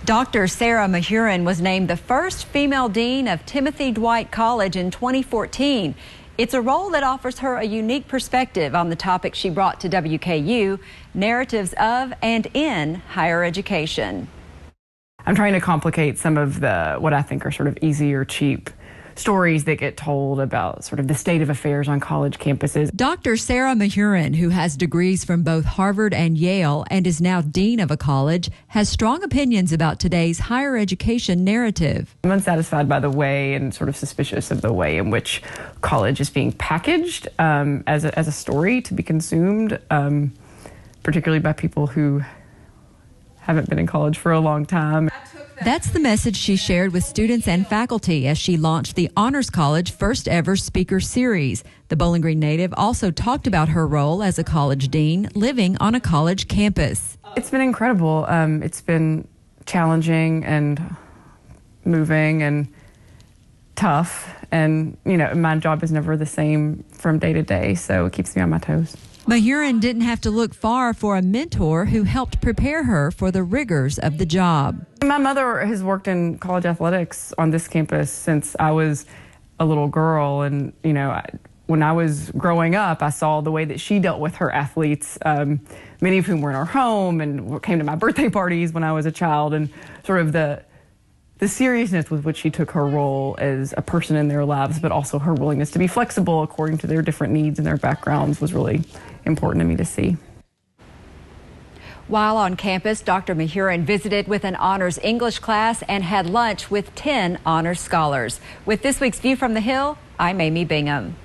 Dr. Sarah Mahurin was named the first female dean of Timothy Dwight College in 2014. It's a role that offers her a unique perspective on the topic she brought to WKU, narratives of and in higher education. I'm trying to complicate some of what I think are sort of easy or cheap stories that get told about sort of the state of affairs on college campuses. Dr. Sarah Mahurin, who has degrees from both Harvard and Yale and is now dean of a college, has strong opinions about today's higher education narrative. I'm unsatisfied by the way and sort of suspicious of the way in which college is being packaged as a story to be consumed, particularly by people who haven't been in college for a long time. That's the message she shared with students and faculty as she launched the Honors College first ever speaker series. The Bowling Green native also talked about her role as a college dean living on a college campus. It's been incredible. It's been challenging and moving and tough. And, you know, my job is never the same from day to day, so it keeps me on my toes. Mahurin didn't have to look far for a mentor who helped prepare her for the rigors of the job. My mother has worked in college athletics on this campus since I was a little girl. And, you know, when I was growing up, I saw the way that she dealt with her athletes, many of whom were in our home and came to my birthday parties when I was a child, and sort of the seriousness with which she took her role as a person in their lives, but also her willingness to be flexible according to their different needs and their backgrounds was really important to me to see. While on campus, Dr. Mahurin visited with an honors English class and had lunch with 10 honors scholars. With this week's View from the Hill, I'm Amy Bingham.